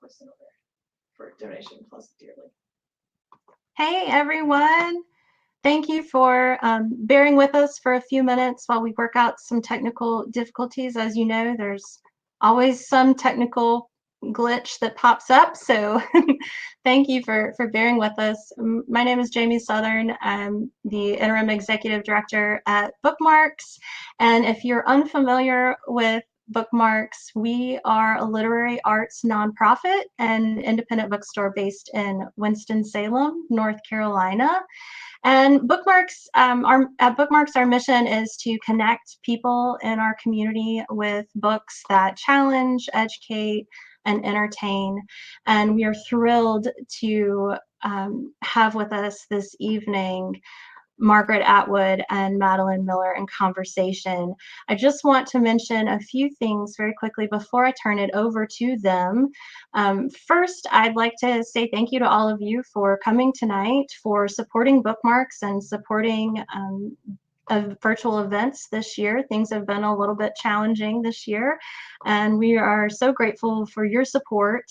person over for donation plus dearly. Hey everyone. Thank you for bearing with us for a few minutes while we work out some technical difficulties. As you know, there's always some technical glitch that pops up. So thank you for bearing with us. My name is Jamie Southern. I'm the interim executive director at Bookmarks. And if you're unfamiliar with Bookmarks, we are a literary arts nonprofit and independent bookstore based in Winston-Salem, North Carolina. And Bookmarks, at Bookmarks, our mission is to connect people in our community with books that challenge, educate, and entertain. And we are thrilled to have with us this evening Margaret Atwood and Madeline Miller in conversation. I just want to mention a few things very quickly before I turn it over to them. First, I'd like to say thank you to all of you for coming tonight, for supporting Bookmarks and supporting virtual events this year. Things have been a little bit challenging this year, and we are so grateful for your support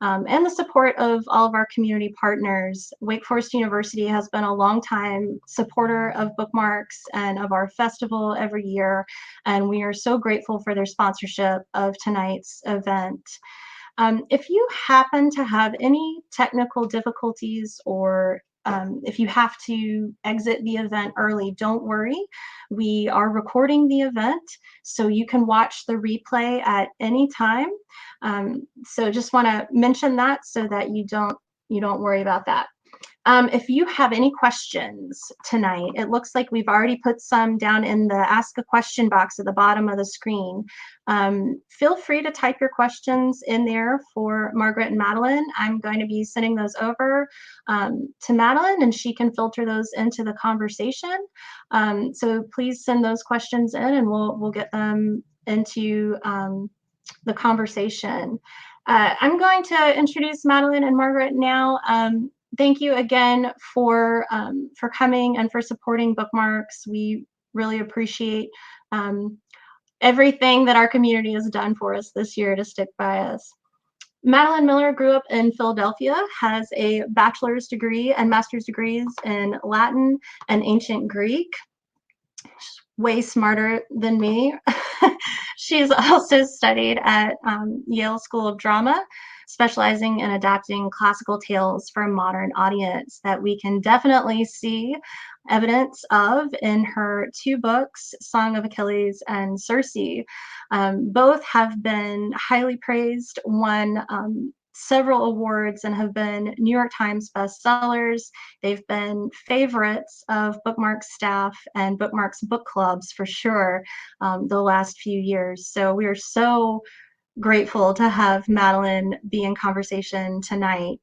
and the support of all of our community partners. Wake Forest University has been a long-time supporter of Bookmarks and of our festival every year, and we are so grateful for their sponsorship of tonight's event. If you happen to have any technical difficulties or if you have to exit the event early, don't worry. We are recording the event, so you can watch the replay at any time. So just want to mention that so that you don't worry about that. If you have any questions tonight, it looks like we've already put some down in the Ask a Question box at the bottom of the screen. Feel free to type your questions in there for Margaret and Madeline. I'm going to be sending those over to Madeline, and she can filter those into the conversation. So please send those questions in, and we'll get them into the conversation. I'm going to introduce Madeline and Margaret now. Thank you again for coming and for supporting Bookmarks. We really appreciate everything that our community has done for us this year to stick by us. Madeline Miller grew up in Philadelphia, has a bachelor's degree and master's degrees in Latin and ancient Greek. She's way smarter than me. She's also studied at Yale School of Drama, specializing in adapting classical tales for a modern audience that we can definitely see evidence of in her two books, Song of Achilles and Circe. Both have been highly praised, won several awards, and have been New York Times bestsellers. They've been favorites of Bookmarks staff and Bookmarks book clubs for sure the last few years. So we are so grateful to have Madeline be in conversation tonight.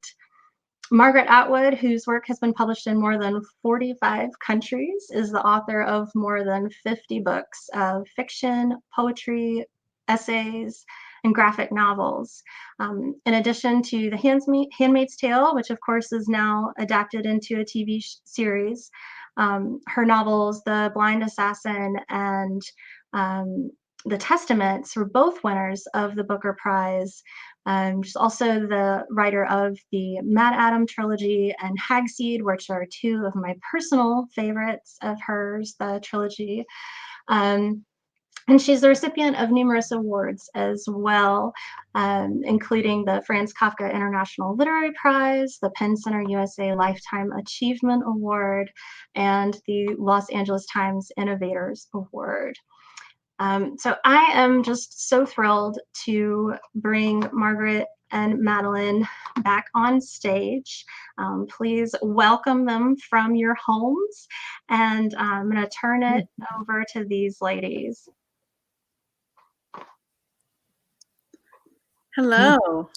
Margaret Atwood, whose work has been published in more than 45 countries, is the author of more than 50 books of fiction, poetry, essays, and graphic novels. In addition to The Handmaid's Tale, which of course is now adapted into a TV series, her novels, The Blind Assassin and The Testaments, were both winners of the Booker Prize. She's also the writer of the Mad Adam trilogy and Hagseed, which are two of my personal favorites of hers, the trilogy. And she's the recipient of numerous awards as well, including the Franz Kafka International Literary Prize, the Penn Center USA Lifetime Achievement Award, and the Los Angeles Times Innovators Award. So I am just so thrilled to bring Margaret and Madeline back on stage. Please welcome them from your homes, and I'm going to turn it over to these ladies. Hello.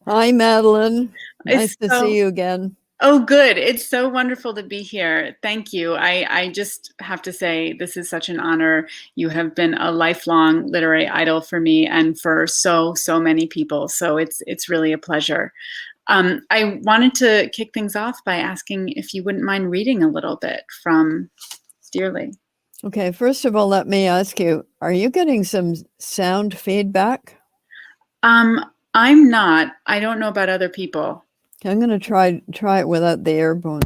Hi, Madeline. Nice to see you again. Oh, good. It's so wonderful to be here. Thank you. I just have to say, this is such an honor. You have been a lifelong literary idol for me and for so many people. So it's really a pleasure. I wanted to kick things off by asking if you wouldn't mind reading a little bit from Dearly. Okay, first of all, let me ask you, are you getting some sound feedback? I'm not. I don't know about other people. Okay, I'm going to try it without the airborne.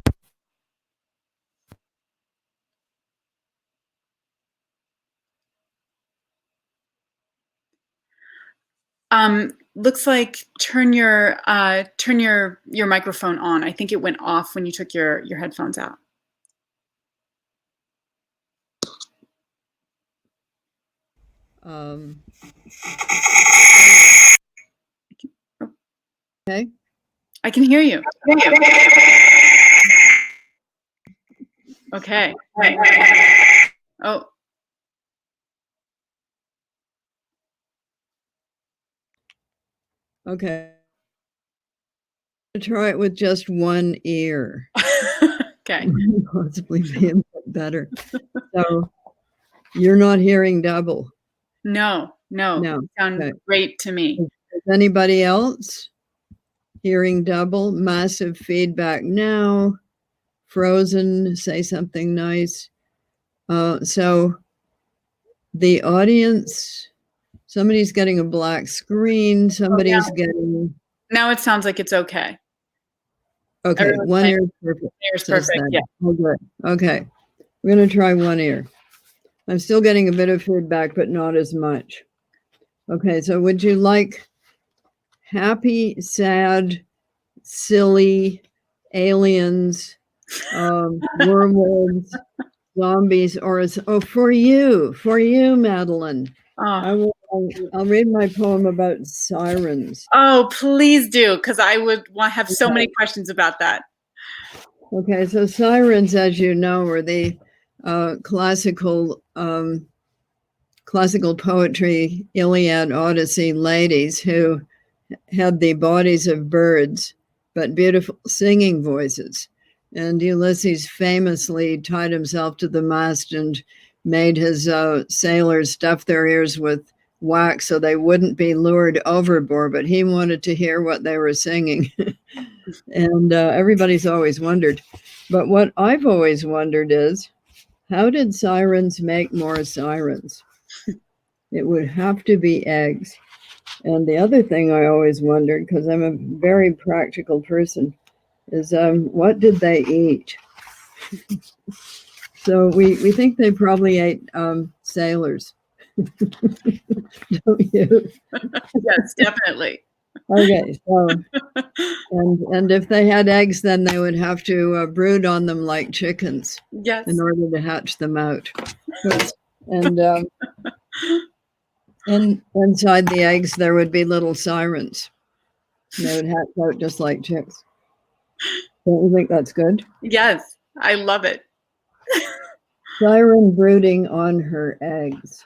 Looks like turn your microphone on. I think it went off when you took your headphones out. Okay. I can hear you. Okay. Oh. Okay. Try it with just one ear. Okay. Possibly be a bit better. So you're not hearing double. No. No. Sound Okay. great to me. Is anybody else hearing double? Massive feedback now. Frozen, say something nice. So the audience, somebody's getting a black screen. Somebody's getting. Now it sounds like it's okay. Okay, Everyone's one saying ear is perfect. ear's says perfect. that. Yeah. Oh, good. Okay, we're going to try one ear. I'm still getting a bit of feedback, but not as much. Okay, so would you like happy, sad, silly, aliens, wormwood, zombies, or for you, Madeline? Oh. I'll read my poem about sirens. Oh, please do, because I would have so many questions about that. Okay, so sirens, as you know, are the classical poetry, Iliad, Odyssey ladies who had the bodies of birds, but beautiful singing voices. And Ulysses famously tied himself to the mast and made his sailors stuff their ears with wax so they wouldn't be lured overboard, but he wanted to hear what they were singing. And everybody's always wondered. But what I've always wondered is, how did sirens make more sirens? It would have to be eggs. And the other thing I always wondered, because I'm a very practical person, is what did they eat? So we think they probably ate sailors. Don't you? Yes, definitely. Okay, so and if they had eggs, then they would have to brood on them like chickens. Yes. In order to hatch them out. And inside the eggs there would be little sirens. They would hatch out just like chicks. Don't you think that's good? Yes, I love it. Siren brooding on her eggs.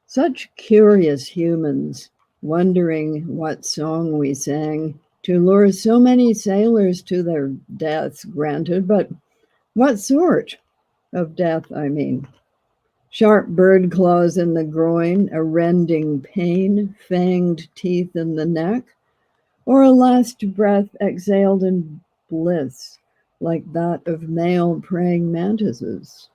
Such curious humans, wondering what song we sang to lure so many sailors to their deaths, granted, but what sort of death, I mean? Sharp bird claws in the groin, a rending pain, fanged teeth in the neck, or a last breath exhaled in bliss, like that of male praying mantises.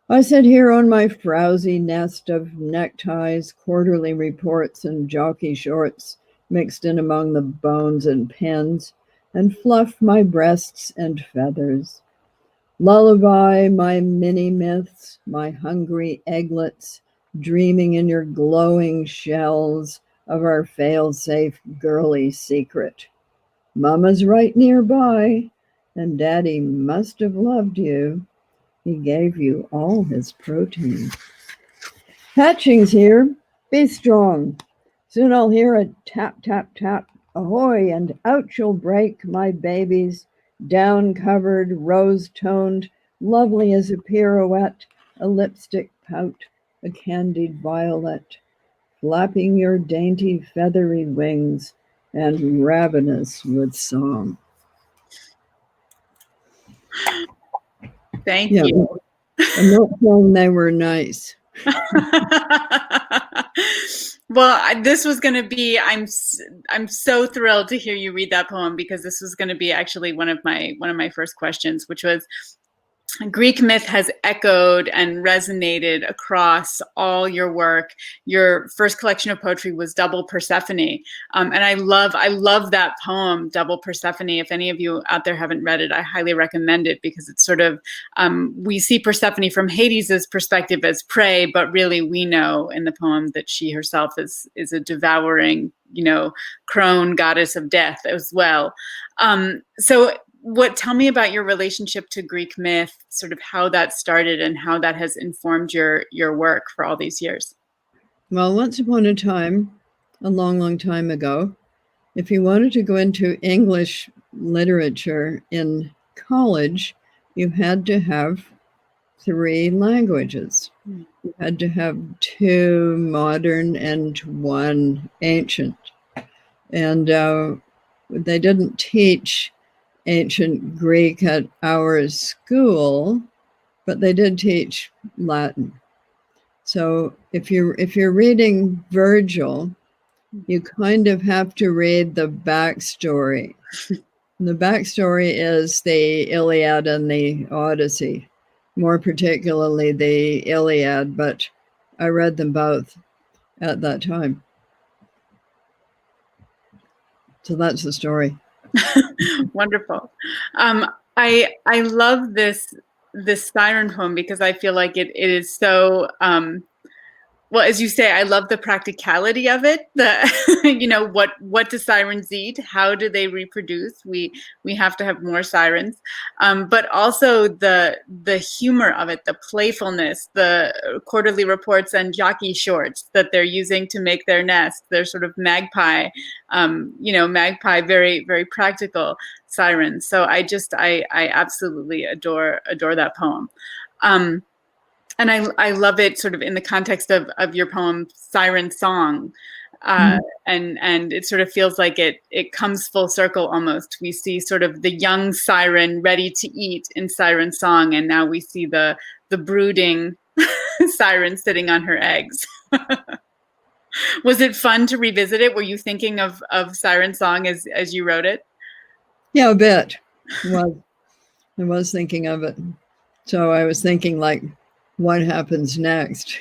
I sit here on my frowsy nest of neckties, quarterly reports, and jockey shorts mixed in among the bones and pins, and fluff my breasts and feathers. Lullaby my mini myths, my hungry egglets, dreaming in your glowing shells of our fail-safe girly secret. Mama's right nearby, and Daddy must have loved you. He gave you all his protein. Hatching's here. Be strong. Soon I'll hear a tap, tap, tap. Ahoy, and out you'll break, my babies, down-covered, rose-toned, lovely as a pirouette, a lipstick pout, a candied violet, flapping your dainty feathery wings and ravenous with song. Thank you. I'm not saying they were nice. Well, this was going to be, I'm so thrilled to hear you read that poem, because this was going to be actually one of my first questions, which was, Greek myth has echoed and resonated across all your work. Your first collection of poetry was Double Persephone. And I love that poem, Double Persephone. If any of you out there haven't read it, I highly recommend it, because it's sort of, we see Persephone from Hades' perspective as prey, but really we know in the poem that she herself is a devouring, crone, goddess of death as well. Tell me about your relationship to Greek myth, sort of how that started and how that has informed your work for all these years. Well, once upon a time, a long, long time ago, if you wanted to go into English literature in college, you had to have 3 languages. You had to have 2 modern and 1 ancient. And they didn't teach ancient Greek at our school, but they did teach Latin. So if you're reading Virgil, you kind of have to read the backstory. The backstory is the Iliad and the Odyssey, more particularly the Iliad, but I read them both at that time. So that's the story. Wonderful. I love this siren poem, because I feel like it is so, well, as you say, I love the practicality of it. What do sirens eat? How do they reproduce? We have to have more sirens, but also the humor of it, the playfulness, the quarterly reports and jockey shorts that they're using to make their nest. They're sort of magpie, very, very practical sirens. So I absolutely adore that poem. And I love it sort of in the context of your poem, Siren Song. And it sort of feels like it comes full circle almost. We see sort of the young siren ready to eat in Siren Song, and now we see the brooding siren sitting on her eggs. Was it fun to revisit it? Were you thinking of Siren Song as you wrote it? Yeah, a bit. I was thinking of it. So I was thinking, like, what happens next?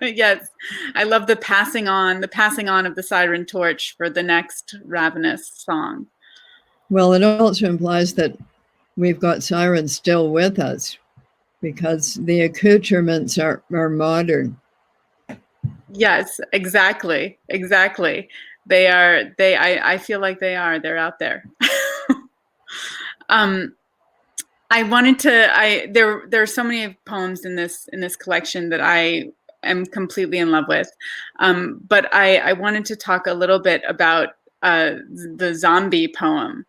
Yes, I love the passing on of the siren torch for the next ravenous song. Well, it also implies that we've got sirens still with us, because the accoutrements are modern. Yes, exactly. They are. I feel like they are. They're out there. I wanted to. There are so many poems in this collection that I am completely in love with, but I wanted to talk a little bit about the zombie poem,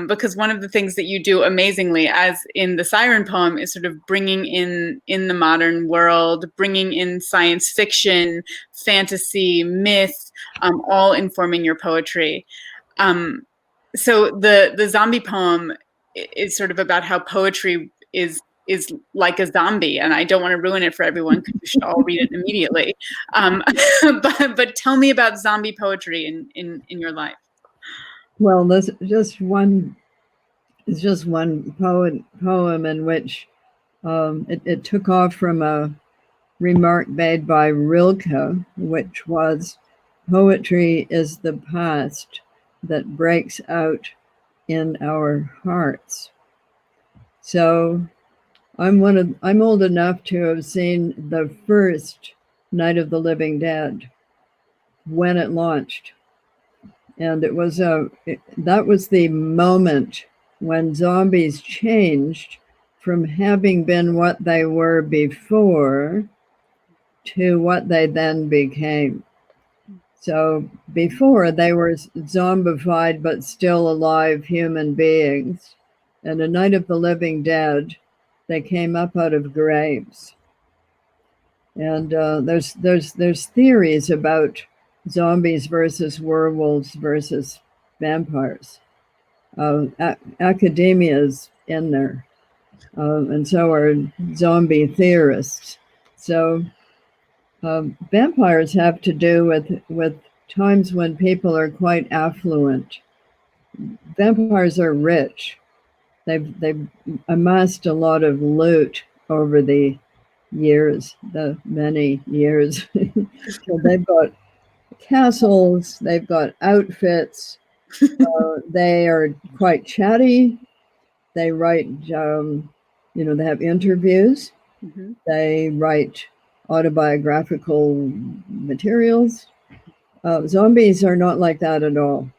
because one of the things that you do amazingly, as in the siren poem, is sort of bringing in the modern world, bringing in science fiction, fantasy, myth, all informing your poetry. So the zombie poem is sort of about how poetry is like a zombie, and I don't want to ruin it for everyone, because you should all read it immediately. But tell me about zombie poetry in your life. Well, there's just one poem in which it took off from a remark made by Rilke, which was, "Poetry is the past that breaks out in our hearts." So I'm old enough to have seen the first Night of the Living Dead when it launched. And it was that was the moment when zombies changed from having been what they were before to what they then became. So before, they were zombified but still alive human beings. And a Night of the Living Dead, they came up out of graves. And there's theories about zombies versus werewolves versus vampires. Academia's in there, and so are zombie theorists. So vampires have to do with times when people are quite affluent. Vampires are rich, they've amassed a lot of loot over the years, the many years. So they've got castles, they've got outfits. They are quite chatty. They write, they have interviews. Mhm. They write autobiographical materials. Zombies are not like that at all.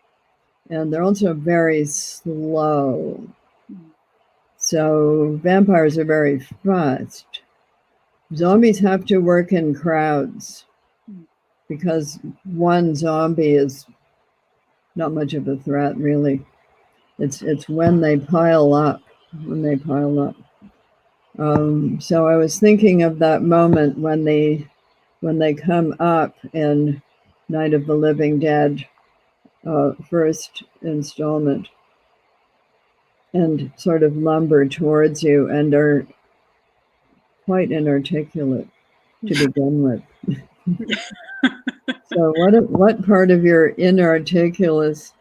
And they're also very slow. So vampires are very fast. Zombies have to work in crowds because one zombie is not much of a threat, really. It's when they pile up, So I was thinking of that moment when they come up in Night of the Living Dead, first installment, and sort of lumber towards you and are quite inarticulate to begin with. So what part of your inarticulate,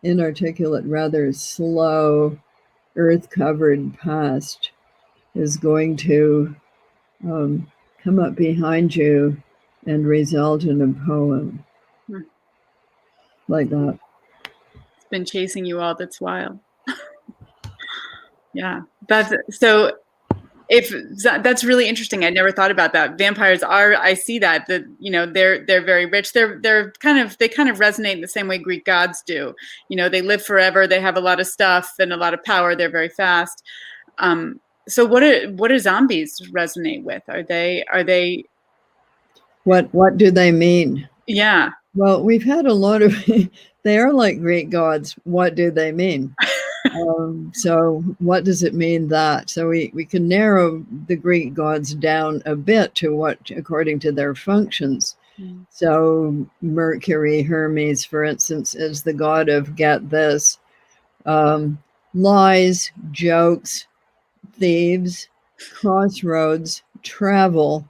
rather slow, earth-covered past is going to come up behind you and result in a poem like that? It's been chasing you all this while. Yeah, that's really interesting. I never thought about that. Vampires I see that they're very rich. They kind of resonate in the same way Greek gods do. They live forever. They have a lot of stuff and a lot of power. They're very fast. So what do zombies resonate with? Are they? What do they mean? Yeah. Well, we've had a lot of. They are like Greek gods. What do they mean? So what does it mean that? So we can narrow the Greek gods down a bit to what, according to their functions. So Mercury, Hermes, for instance, is the god of, get this, lies, jokes, thieves, crossroads, travel,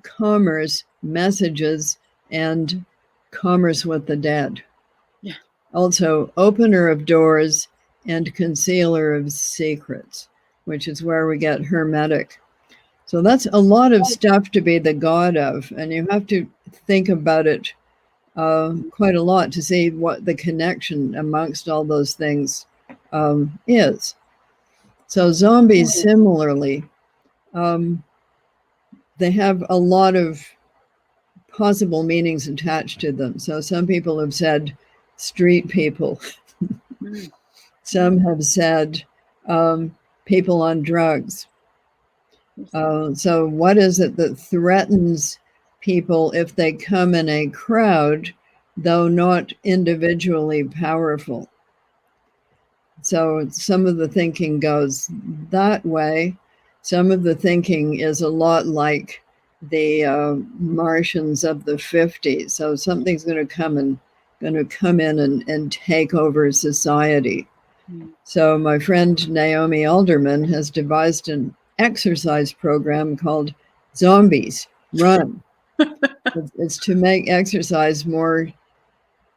commerce, messages, and commerce with the dead. Yeah. Also, opener of doors and concealer of secrets, which is where we get hermetic. So that's a lot of stuff to be the god of, and you have to think about it quite a lot to see what the connection amongst all those things is. So zombies, similarly, they have a lot of possible meanings attached to them. So some people have said street people. Some have said people on drugs. So what is it that threatens people if they come in a crowd, though not individually powerful? So some of the thinking goes that way. Some of the thinking is a lot like the Martians of the 50s. So something's going to come in and take over society. So my friend Naomi Alderman has devised an exercise program called Zombies Run. It's to make exercise more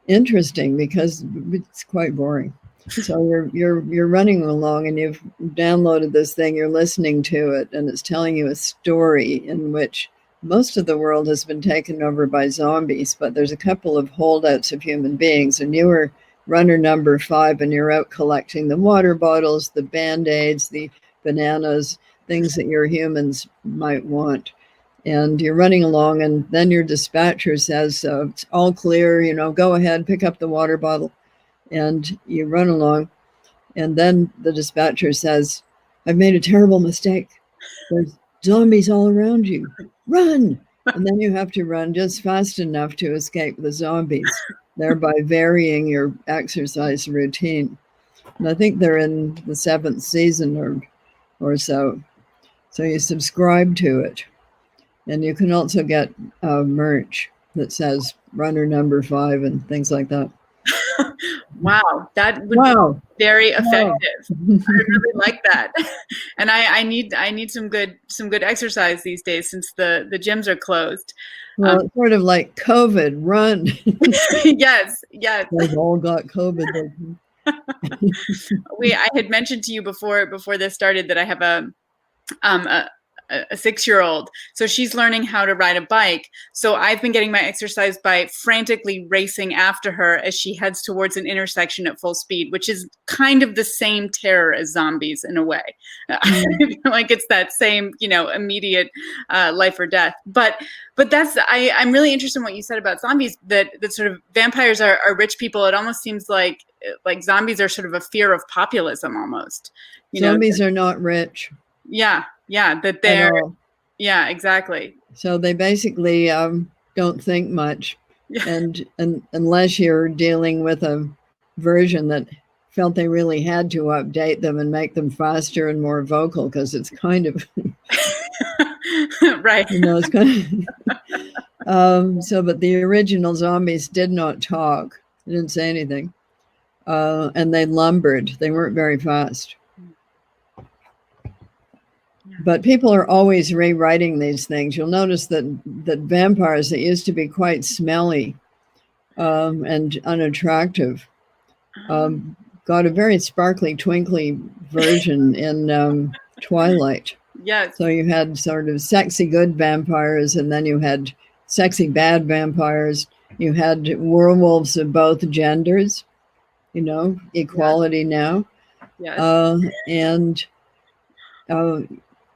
interesting because it's quite boring. So you're running along and you've downloaded this thing, you're listening to it, and it's telling you a story in which most of the world has been taken over by zombies, but there's a couple of holdouts of human beings, and you were runner number 5, and you're out collecting the water bottles, the Band-Aids, the bananas, things that your humans might want. And you're running along, and then your dispatcher says, it's all clear, go ahead, pick up the water bottle. And you run along, and then the dispatcher says, I've made a terrible mistake. There's zombies all around you. Run! And then you have to run just fast enough to escape the zombies, thereby varying your exercise routine. And I think they're in the 7th season or so. So you subscribe to it. And you can also get merch that says runner number 5 and things like that. Wow, that would be very effective. I really like that, and I need some good exercise these days since the gyms are closed. Well, it's sort of like COVID. Run. Yes. They've all got COVID. I had mentioned to you before this started that I have a 6-year-old. So she's learning how to ride a bike. So I've been getting my exercise by frantically racing after her as she heads towards an intersection at full speed, which is kind of the same terror as zombies in a way. I feel like it's that same, immediate life or death. But that's, I'm really interested in what you said about zombies, that sort of vampires are rich people. It almost seems like zombies are sort of a fear of populism almost. Zombies are not rich. Yeah, that they're, yeah, exactly. So they basically don't think much, and unless you're dealing with a version that felt they really had to update them and make them faster and more vocal, because it's kind of right. It's kind of so. But the original zombies did not talk; they didn't say anything, and they lumbered. They weren't very fast. But people are always rewriting these things. You'll notice that vampires that used to be quite smelly and unattractive got a very sparkly, twinkly version in Twilight. Yes. So you had sort of sexy good vampires, and then you had sexy bad vampires. You had werewolves of both genders, equality now. Yes. And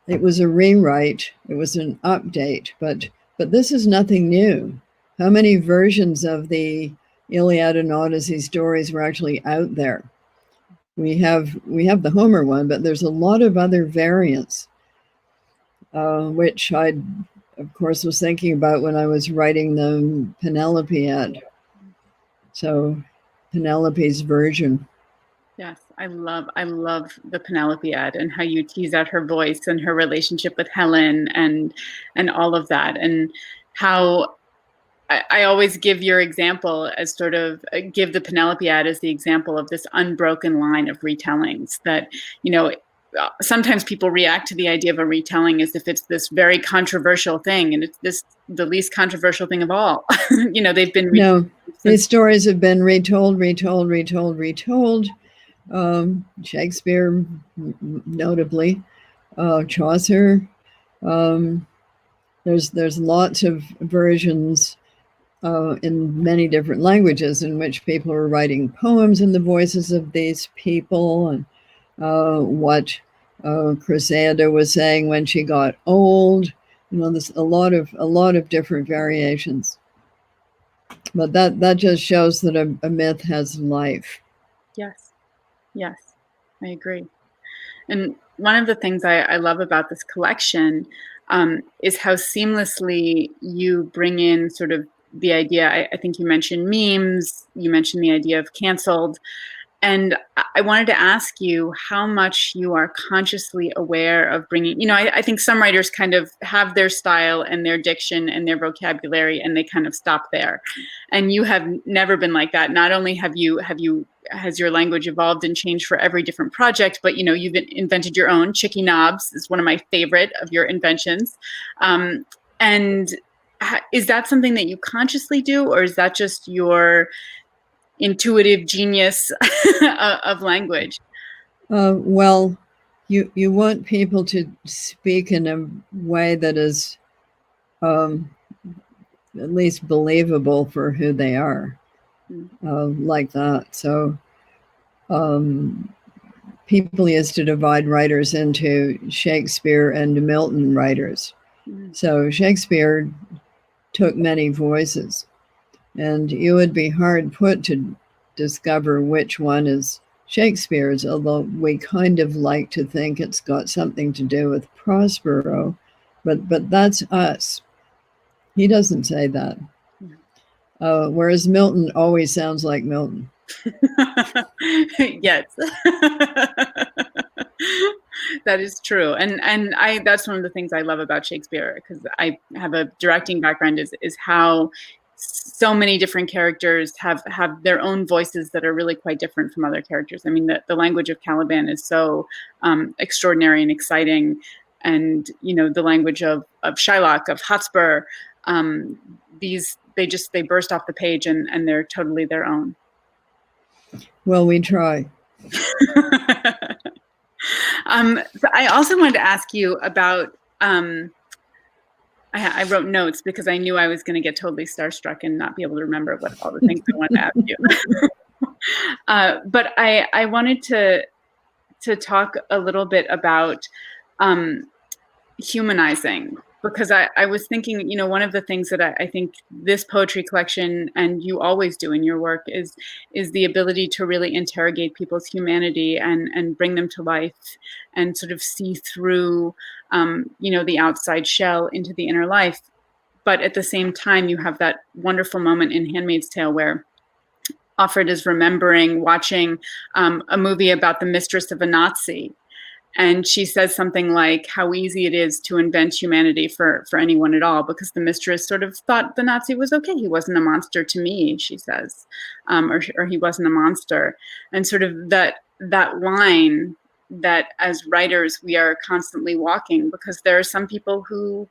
it was a rewrite. It was an update, but this is nothing new. How many versions of the Iliad and Odyssey stories were actually out there? We have the Homer one, but there's a lot of other variants, which I, of course, was thinking about when I was writing the Penelope-ad. So Penelope's version. Yes, I love the Penelope-ad and how you tease out her voice and her relationship with Helen and all of that, and how I always give your example as sort of give the Penelope-ad as the example of this unbroken line of retellings that, sometimes people react to the idea of a retelling as if it's this very controversial thing, and it's the least controversial thing of all. They've been these stories have been retold. Shakespeare, notably, Chaucer. There's lots of versions in many different languages in which people are writing poems in the voices of these people, and what Cressida was saying when she got old. There's a lot of different variations. But that just shows that a myth has life. Yes, I agree. And one of the things I love about this collection is how seamlessly you bring in sort of the idea. I think you mentioned memes, you mentioned the idea of canceled. And I wanted to ask you how much you are consciously aware of bringing, I think some writers kind of have their style and their diction and their vocabulary, and they kind of stop there. And you have never been like that. Not only has your language evolved and changed for every different project, but you've invented your own. Chicky Knobs is one of my favorite of your inventions. And is that something that you consciously do, or is that just your intuitive genius of language? Well, you want people to speak in a way that is at least believable for who they are, like that. So people used to divide writers into Shakespeare and Milton writers. So Shakespeare took many voices, and you would be hard put to discover which one is Shakespeare's, although we kind of like to think it's got something to do with Prospero, but that's us. He doesn't say that. Whereas Milton always sounds like Milton. Yes. That is true. And that's one of the things I love about Shakespeare, because I have a directing background, is how so many different characters have their own voices that are really quite different from other characters. I mean, the language of Caliban is so extraordinary and exciting. And, the language of Shylock, of Hotspur, they burst off the page and they're totally their own. Well, we try. So I also wanted to ask you about, I wrote notes because I knew I was going to get totally starstruck and not be able to remember what all the things I wanted to ask you. But I wanted to talk a little bit about humanizing, because I was thinking, one of the things that I think this poetry collection, and you always do in your work, is the ability to really interrogate people's humanity and bring them to life and sort of see through, the outside shell into the inner life. But at the same time, you have that wonderful moment in Handmaid's Tale where Offred is remembering watching a movie about the mistress of a Nazi. And she says something like how easy it is to invent humanity for anyone at all, because the mistress sort of thought the Nazi was okay. He wasn't a monster to me, she says, or he wasn't a monster. And sort of that line that as writers we are constantly walking, because there are some people who,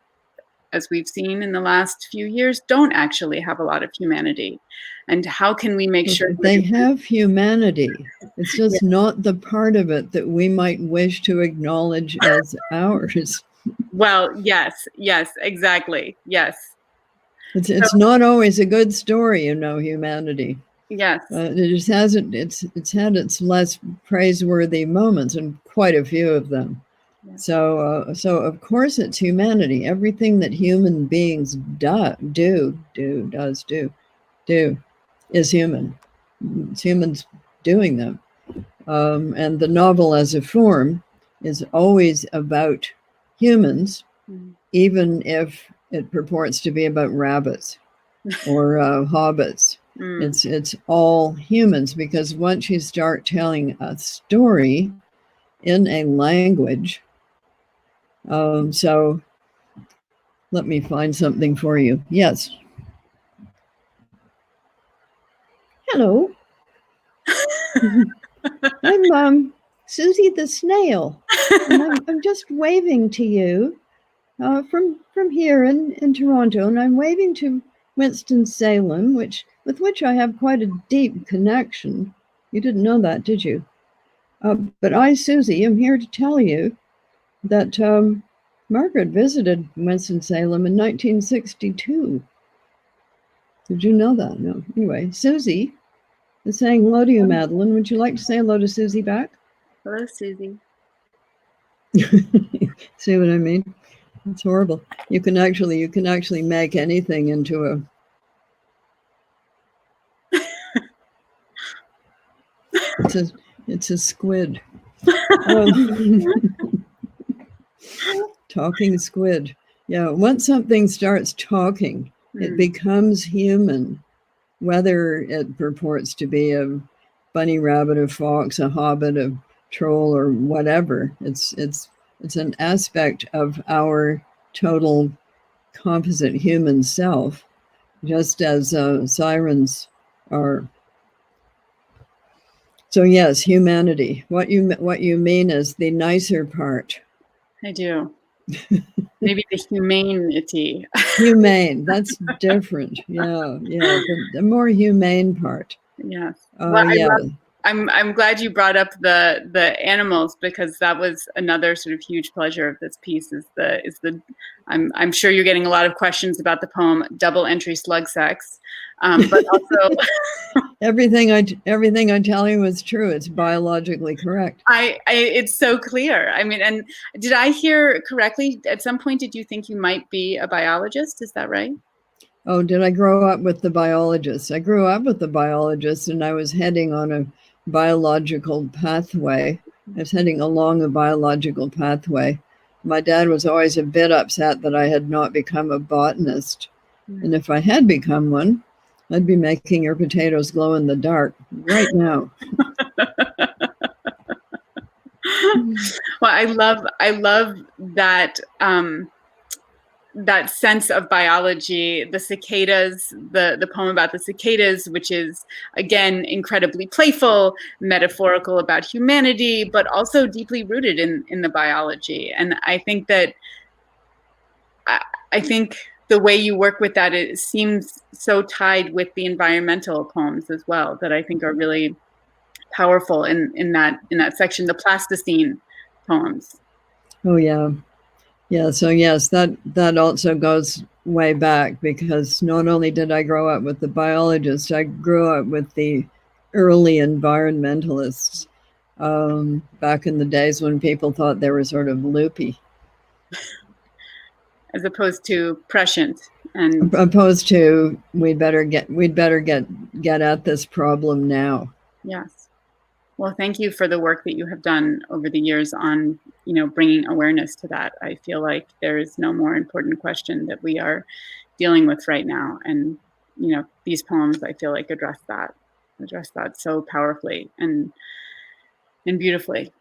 as we've seen in the last few years, don't actually have a lot of humanity. And how can we make sure they have humanity? It's just not the part of it that we might wish to acknowledge as ours. Well, yes, exactly. Yes. It's not always a good story, humanity. Yes. It just hasn't, it's had its less praiseworthy moments, and quite a few of them. Yeah. So of course it's humanity. Everything that human beings do is human. It's humans doing them. And the novel as a form is always about humans, even if it purports to be about rabbits or hobbits. It's all humans, because once you start telling a story in a language, so let me find something for you. Yes. Hello. I'm Susie the Snail, and I'm just waving to you from here in Toronto, and I'm waving to Winston-Salem, with which I have quite a deep connection. You didn't know that, did you? But I, Susie, am here to tell you that Margaret visited Winston-Salem in 1962. Did you know that? No. Anyway, Susie is saying hello to you, Madeline. Would you like to say hello to Susie back? Hello, Susie. See what I mean? It's horrible. You can actually make anything into a it's a squid. Talking squid. Yeah, once something starts talking, it becomes human, whether it purports to be a bunny rabbit, a fox, a hobbit, a troll, or whatever. It's an aspect of our total composite human self, just as sirens are. So yes, humanity. What you mean is the nicer part. I do. Maybe the humanity. Humane. That's different. Yeah. The more humane part. Yes. Well, I'm glad you brought up the animals, because that was another sort of huge pleasure of this piece. I'm sure you're getting a lot of questions about the poem Double Entry Slug Sex, but also everything I tell you is true. It's biologically correct. It's so clear. I mean, and did I hear correctly? At some point, did you think you might be a biologist? Is that right? Oh, did I grow up with the biologists? I grew up with the biologists, and I was heading on a biological pathway. I was heading along a biological pathway. My dad was always a bit upset that I had not become a botanist. And if I had become one, I'd be making your potatoes glow in the dark right now. Well, I love that that sense of biology, the cicadas, the poem about the cicadas, which is, again, incredibly playful, metaphorical about humanity, but also deeply rooted in the biology. And I think that, I think the way you work with that, it seems so tied with the environmental poems as well, that I think are really powerful in that section, the Plasticine poems. Oh yeah. Yeah, so yes, that also goes way back, because not only did I grow up with the biologists, I grew up with the early environmentalists, back in the days when people thought they were sort of loopy. As opposed to prescient and Opposed to we'd better get at this problem now. yes. Well, thank you for the work that you have done over the years on, bringing awareness to that. I feel like there is no more important question that we are dealing with right now. And, these poems, I feel like address that so powerfully and beautifully.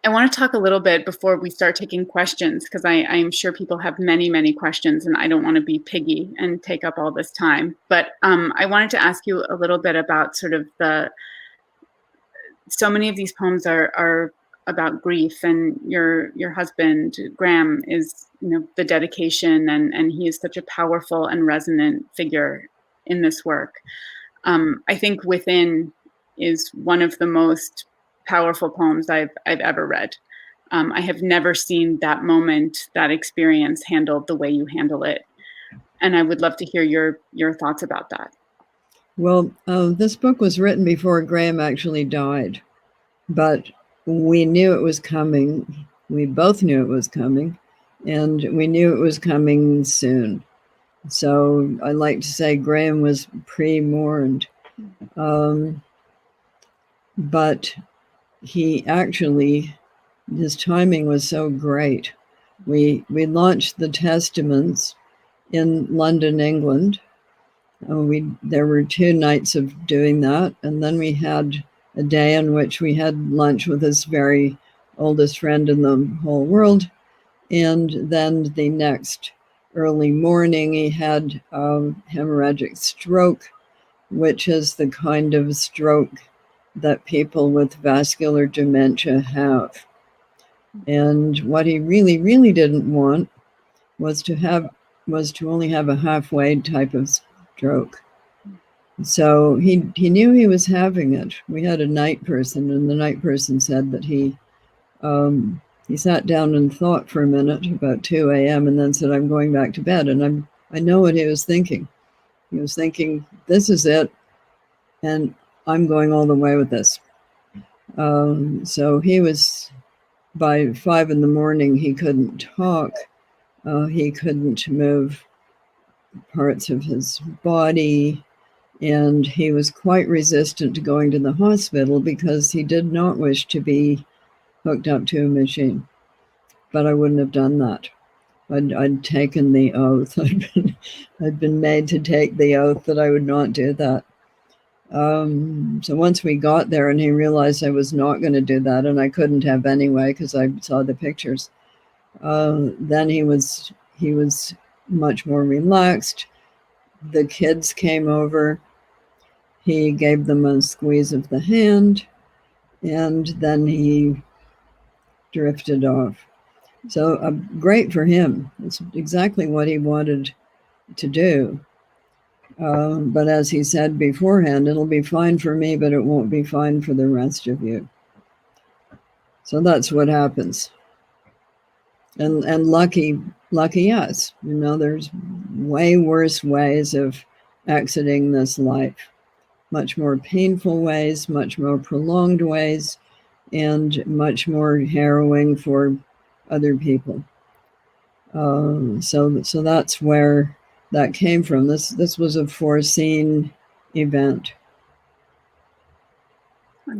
I want to talk a little bit before we start taking questions, because I'm sure people have many, many questions, and I don't want to be piggy and take up all this time. But I wanted to ask you a little bit about sort of so many of these poems are about grief, and your husband, Graham, is, the dedication, and he is such a powerful and resonant figure in this work. I think Within is one of the most powerful poems I've ever read. I have never seen that moment, that experience handled the way you handle it. And I would love to hear your thoughts about that. Well, this book was written before Graham actually died, but we knew it was coming. We both knew it was coming, and we knew it was coming soon. So I like to say Graham was pre-mourned. But he actually, his timing was so great. We launched the Testaments in London, England. There were 2 nights of doing that, and then we had a day in which we had lunch with his very oldest friend in the whole world, and then the next early morning he had hemorrhagic stroke, which is the kind of stroke that people with vascular dementia have. And what he really, really didn't want was to only have a halfway type of stroke. So he knew he was having it. We had a night person, and the night person said that he sat down and thought for a minute, about 2 a.m., and then said, "I'm going back to bed." And I know what he was thinking. He was thinking, this is it, and I'm going all the way with this. So he was, by 5 in the morning, he couldn't talk. He couldn't move parts of his body. And he was quite resistant to going to the hospital because he did not wish to be hooked up to a machine. But I wouldn't have done that. I'd taken the oath. I'd been made to take the oath that I would not do that. So once we got there and he realized I was not going to do that, and I couldn't have anyway because I saw the pictures, then he was much more relaxed. The kids came over. He gave them a squeeze of the hand, and then he drifted off. So great for him. It's exactly what he wanted to do. But as he said beforehand, it'll be fine for me, but it won't be fine for the rest of you. So that's what happens. And lucky us. There's way worse ways of exiting this life. Much more painful ways, much more prolonged ways, and much more harrowing for other people. So that's where that came from. This was a foreseen event,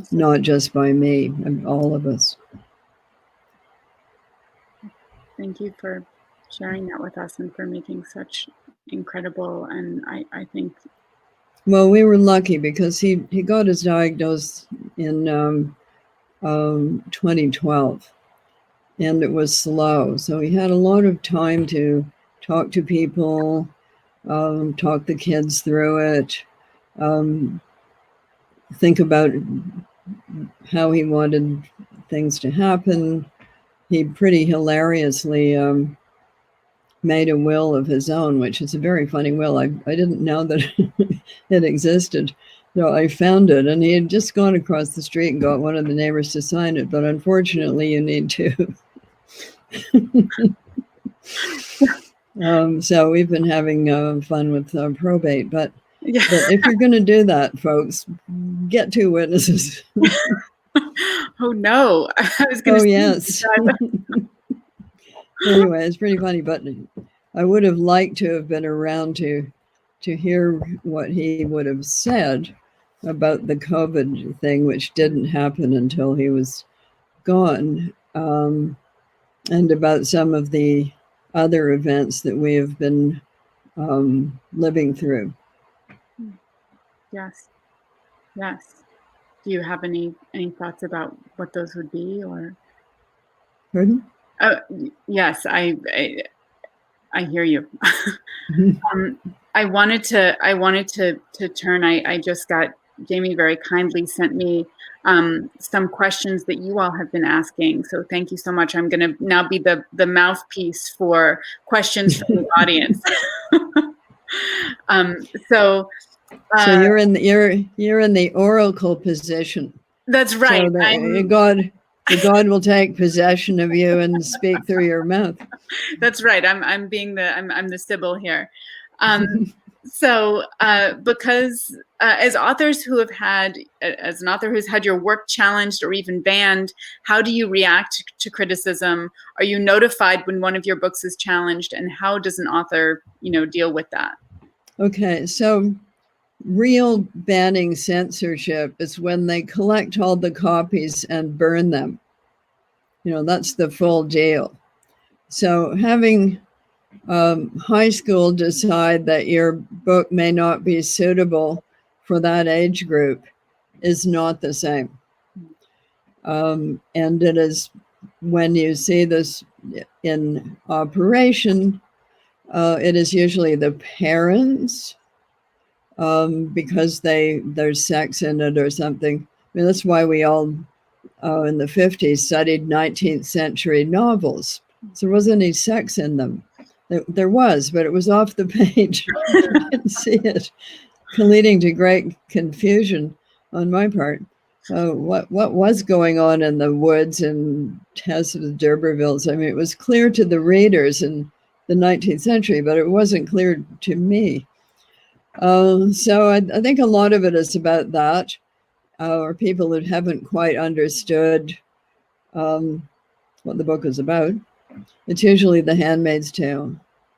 not just by me, all of us. Thank you for sharing that with us and for making such incredible, and I think. Well, we were lucky because he got his diagnosis in 2012, and it was slow. So he had a lot of time to talk to people, talk the kids through it, think about how he wanted things to happen. He pretty hilariously made a will of his own, which is a very funny will. I didn't know that it existed. So I found it, and he had just gone across the street and got one of the neighbors to sign it. But unfortunately, you need to. So we've been having fun with probate. But Yeah. if you're going to do that, folks, get two witnesses. Oh no, I was going to. Oh yes. Anyway, it's pretty funny, but I would have liked to have been around to hear what he would have said about the COVID thing, which didn't happen until he was gone, and about some of the other events that we have been living through. Yes. Yes. Do you have any thoughts about what those would be, or? Pardon? Yes, I hear you. I wanted to turn. I just got, Jamie very kindly sent me some questions that you all have been asking. So thank you so much. I'm going to now be the mouthpiece for questions from the audience. So you're in the oracle position. That's right. So God will take possession of you and speak through your mouth. That's right. I'm the Sybil here. So because as authors who have had, as an author who's had your work challenged or even banned, how do you react to criticism? Are you notified when one of your books is challenged, and how does an author, deal with that? Okay, so real banning censorship is when they collect all the copies and burn them. That's the full deal. So having high school decide that your book may not be suitable for that age group is not the same. And it is, when you see this in operation, it is usually the parents, because there's sex in it or something. I mean, that's why we all in the 50s studied 19th century novels. So there wasn't any sex in them. There was, but it was off the page. I didn't see it, leading to great confusion on my part. What was going on in the woods and Tess of the D'Urbervilles? I mean, it was clear to the readers in the 19th century, but it wasn't clear to me. So I think a lot of it is about that, or people that haven't quite understood what the book is about. It's usually The Handmaid's Tale.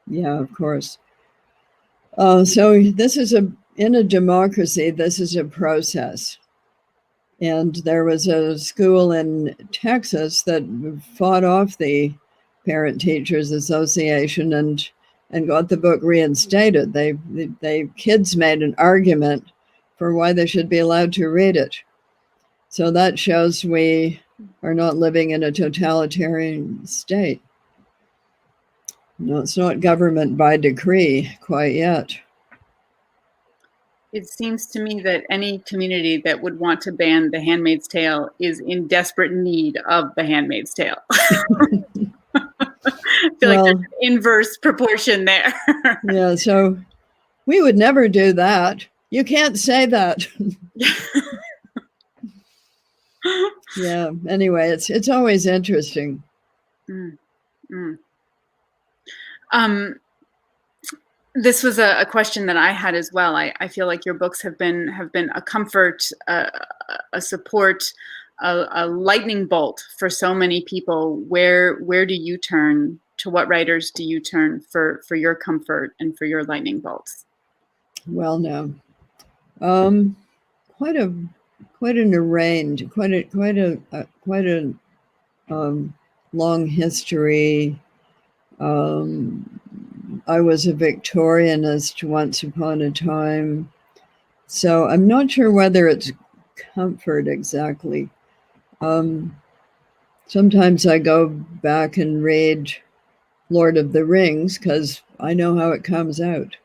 Yeah, of course. So this is in a democracy, this is a process. And there was a school in Texas that fought off the Parent Teachers Association and got the book reinstated. They kids made an argument for why they should be allowed to read it. So that shows we are not living in a totalitarian state. No, it's not government by decree quite yet. It seems to me that any community that would want to ban The Handmaid's Tale is in desperate need of The Handmaid's Tale. I feel like there's an inverse proportion there. Yeah, so we would never do that. You can't say that. Yeah, anyway, it's always interesting. This was a question that I had as well. I feel like your books have been a comfort, a support, a lightning bolt for so many people. Where do you turn? To what writers do you turn for your comfort and for your lightning bolts? Well, now, quite an array, quite a long history. I was a Victorianist once upon a time, so I'm not sure whether it's comfort exactly. Sometimes I go back and read Lord of the Rings because I know how it comes out.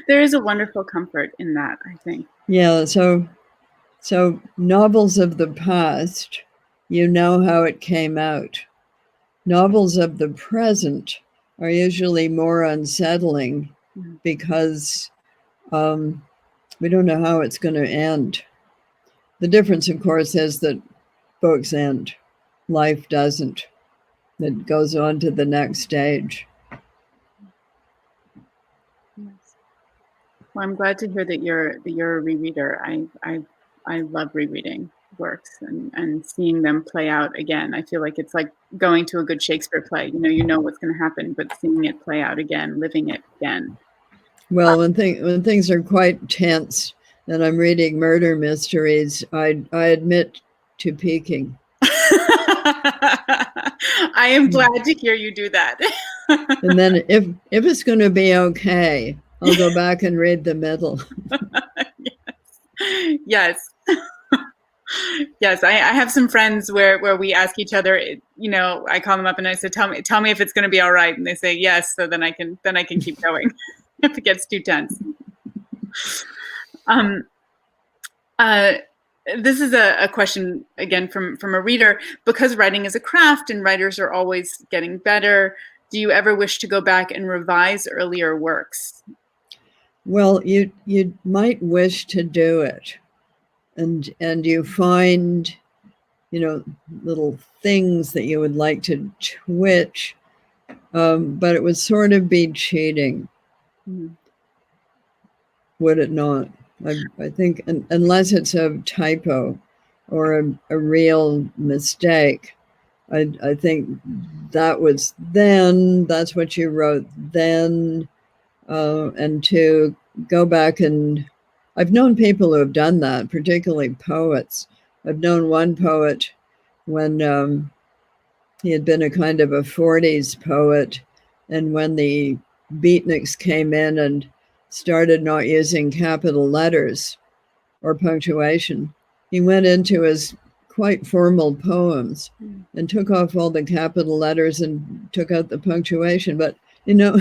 There is a wonderful comfort in that, I think. Yeah, so novels of the past, you know how it came out. Novels of the present are usually more unsettling because We don't know how it's going to end. The difference, of course, is that books end. Life doesn't. It goes on to the next stage. Yes. Well, I'm glad to hear that you're a rereader. I love rereading works and seeing them play out again. I feel like it's like going to a good Shakespeare play. You know what's going to happen, but seeing it play out again, living it again. Well, when things are quite tense and I'm reading murder mysteries, I admit to peeking. I am glad to hear you do that. And then if it's going to be okay, I'll go back and read the middle. Yes. Yes, I have some friends where we ask each other, I call them up and I say, tell me if it's going to be all right. And they say yes. So then I can keep going if it gets too tense. This is a question again from a reader. Because writing is a craft and writers are always getting better, do you ever wish to go back and revise earlier works? Well, you might wish to do it, and you find, little things that you would like to twitch, but it would sort of be cheating, would it not? I think unless it's a typo or a real mistake, I think that was then, that's what you wrote then, and to go back and I've known people who have done that, particularly poets. I've known one poet when he had been a kind of a 40s poet, and when the beatniks came in and started not using capital letters or punctuation, he went into his quite formal poems and took off all the capital letters and took out the punctuation. But, no.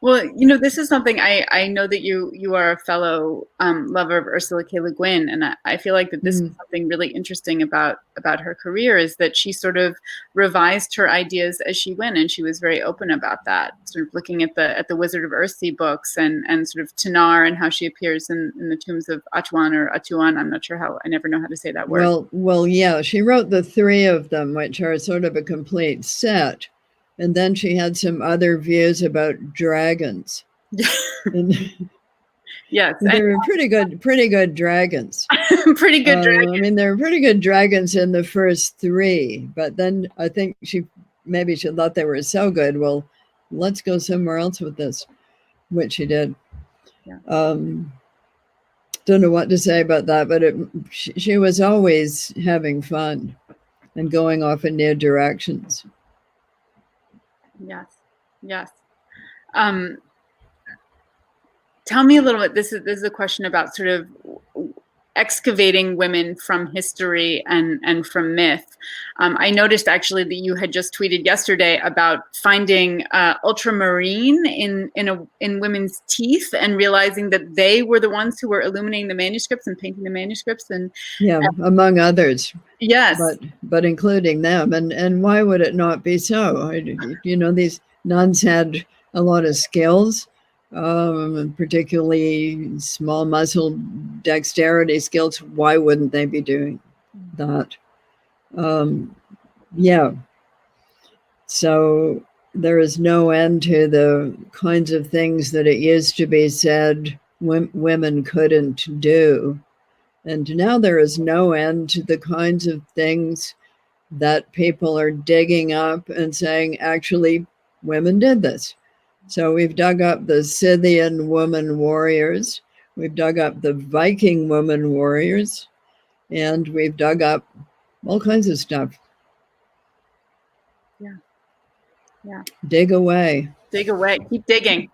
Well, this is something I know that you are a fellow lover of Ursula K. Le Guin, and I feel like that this is something really interesting about her career is that she sort of revised her ideas as she went, and she was very open about that. Sort of looking at the Wizard of Earthsea books and sort of Tanar and how she appears in the tombs of Atuan or Atuan. I'm not sure how. I never know how to say that word. Well, yeah, she wrote the three of them, which are sort of a complete set. And then she had some other views about dragons. Yes, they were pretty good dragons. Pretty good dragons. I mean, there were pretty good dragons in the first three, but then I think she thought they were so good. Well, let's go somewhere else with this, which she did. Yeah. Don't know what to say about that, but she was always having fun and going off in new directions. Yes. Tell me a little bit. This is a question about sort of excavating women from history and from myth. I noticed actually that you had just tweeted yesterday about finding ultramarine in women's teeth and realizing that they were the ones who were illuminating the manuscripts and painting the manuscripts and among others. Yes, but including them, and why would it not be so? These nuns had a lot of skills. Particularly small muscle dexterity skills. Why wouldn't they be doing that? So there is no end to the kinds of things that it used to be said women couldn't do. And now there is no end to the kinds of things that people are digging up and saying, actually, women did this. So we've dug up the Scythian woman warriors, we've dug up the Viking woman warriors, and we've dug up all kinds of stuff. Yeah. Dig away. Keep digging.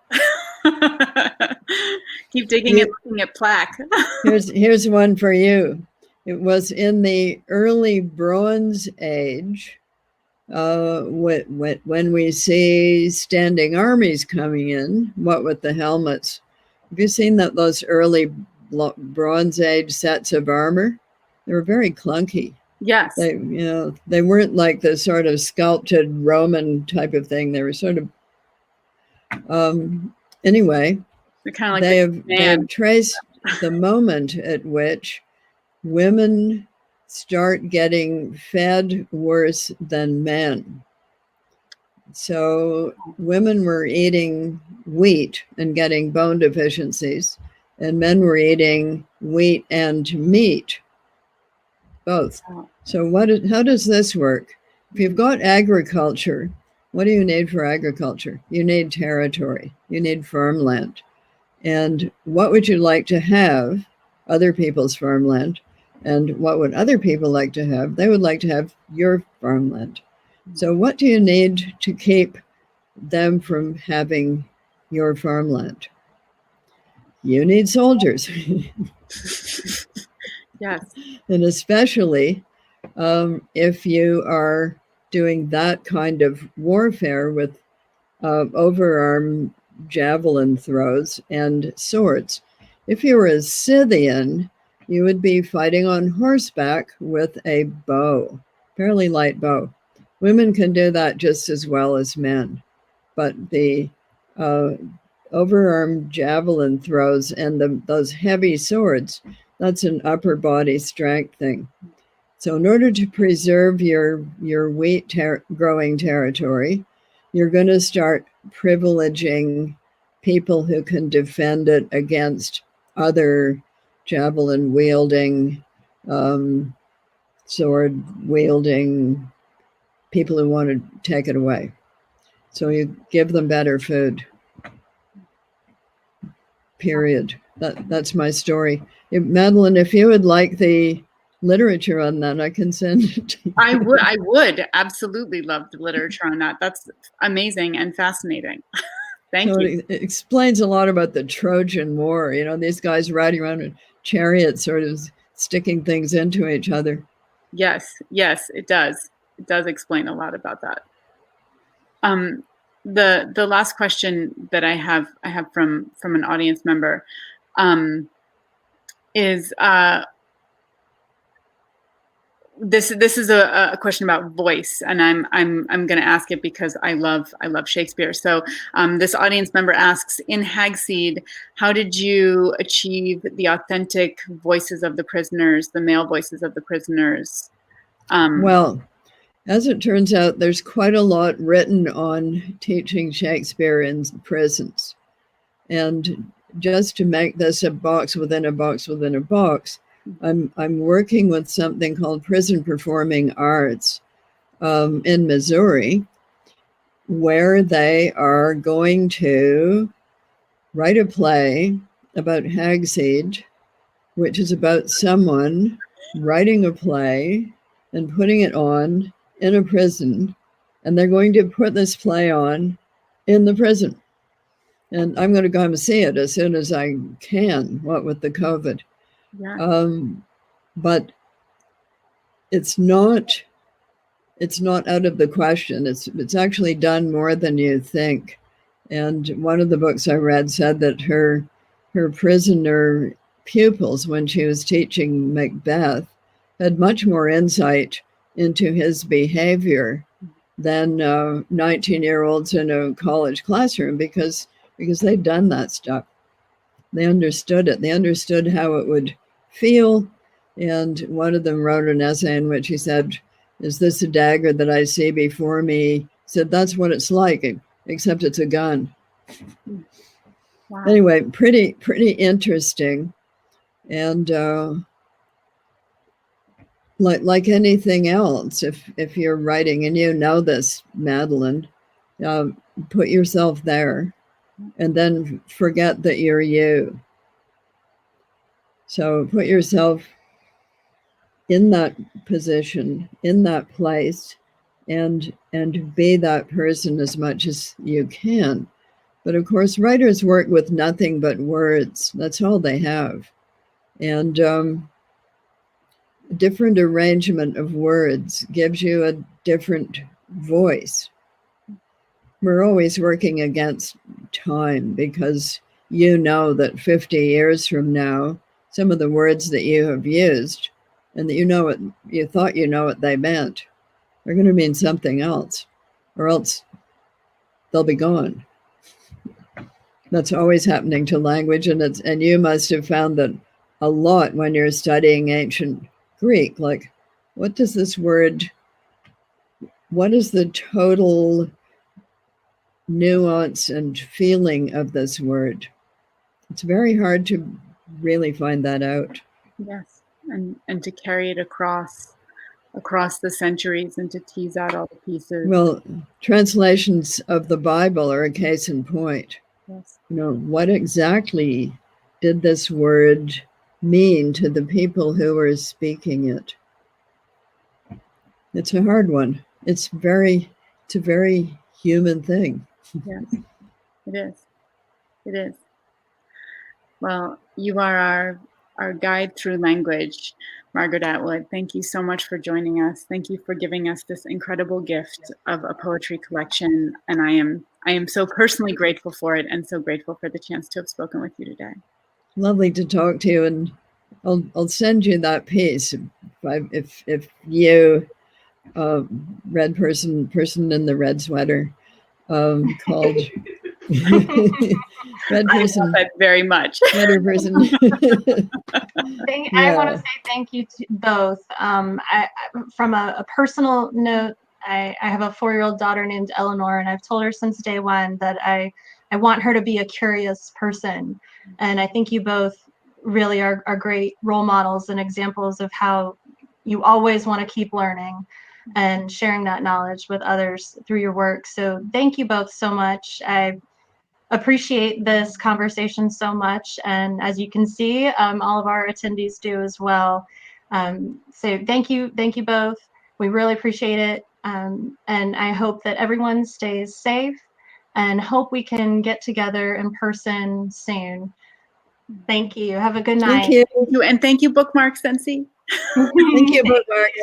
Keep digging and looking at plaque. Here's one for you. It was in the early Bronze Age. When we see standing armies coming in, what with the helmets, have you seen those early Bronze Age sets of armor? They were very clunky. Yes. They weren't like the sort of sculpted Roman type of thing. They were sort of Anyway, They're kind of like they the have man. traced the moment at which women start getting fed worse than men. So women were eating wheat and getting bone deficiencies, and men were eating wheat and meat, both. So how does this work? If you've got agriculture, what do you need for agriculture? You need territory. You need farmland. And what would you like to have? Other people's farmland. And what would other people like to have? They would like to have your farmland. So what do you need to keep them from having your farmland? You need soldiers. Yes. And especially if you are doing that kind of warfare with overarm javelin throws and swords. If you were a Scythian, you would be fighting on horseback with a bow, fairly light bow. Women can do that just as well as men, but the overarm javelin throws and those heavy swords, that's an upper body strength thing. So in order to preserve your wheat growing territory, you're going to start privileging people who can defend it against other javelin wielding, sword wielding people who want to take it away. So you give them better food. Period. That's my story. Madeline, if you would like the literature on that, I can send it to you. I would absolutely love the literature on that. That's amazing and fascinating. Thank you. It explains a lot about the Trojan War. You know, these guys riding around in chariots, sort of sticking things into each other. Yes, it does. It does explain a lot about that. The last question that I have from an audience member is this is a question about voice, and I'm going to ask it because I love Shakespeare. So this audience member asks, in Hagseed, how did you achieve the authentic voices of the prisoners, the male voices of the prisoners? Well, as it turns out, there's quite a lot written on teaching Shakespeare in prisons. And just to make this a box within a box within a box, I'm working with something called Prison Performing Arts in Missouri, where they are going to write a play about Hagseed, which is about someone writing a play and putting it on in a prison, and they're going to put this play on in the prison. And I'm going to go and see it as soon as I can, what with the COVID. Yeah. But it's not out of the question. It's actually done more than you think. And one of the books I read said that her prisoner pupils, when she was teaching Macbeth, had much more insight into his behavior than 19-year-olds in a college classroom because they'd done that stuff. They understood it. They understood how it would feel. And one of them wrote an essay in which he said, "Is this a dagger that I see before me?" He said, "That's what it's like, except it's a gun." Wow. Anyway, pretty interesting. And like anything else, if you're writing, and you know this, Madeline, put yourself there and then forget that you're you. So put yourself in that position, in that place, and be that person as much as you can. But of course, writers work with nothing but words. That's all they have. And different arrangement of words gives you a different voice. We're always working against time because you know that 50 years from now, some of the words that you have used and that you thought you know what they meant, they're going to mean something else, or else they'll be gone. That's always happening to language, and you must have found that a lot when you're studying ancient Greek. Like, what is the total nuance and feeling of this word? It's very hard to really find that out. Yes, and to carry it across the centuries and to tease out all the pieces. Well, translations of the Bible are a case in point. Yes. You know, what exactly did this word mean to the people who were speaking it? It's a hard one. It's a very human thing. Yes, it is. It is. Well, you are our guide through language, Margaret Atwood. Thank you so much for joining us. Thank you for giving us this incredible gift of a poetry collection. And I am so personally grateful for it, and so grateful for the chance to have spoken with you today. Lovely to talk to you, and I'll send you that piece if you red person in the red sweater called red I person. love that very much. Sweater person. I want to say thank you to both. From a personal note, I have a 4-year-old daughter named Eleanor, and I've told her since day one that I want her to be a curious person. And I think you both really are great role models and examples of how you always want to keep learning and sharing that knowledge with others through your work. So thank you both so much. I appreciate this conversation so much, and as you can see, all of our attendees do as well. So thank you both. We really appreciate it, and I hope that everyone stays safe, and hope we can get together in person soon. Thank you. Have a good night. Thank you. And thank you, Bookmarks, Sensi. Thank you, Bookmarks.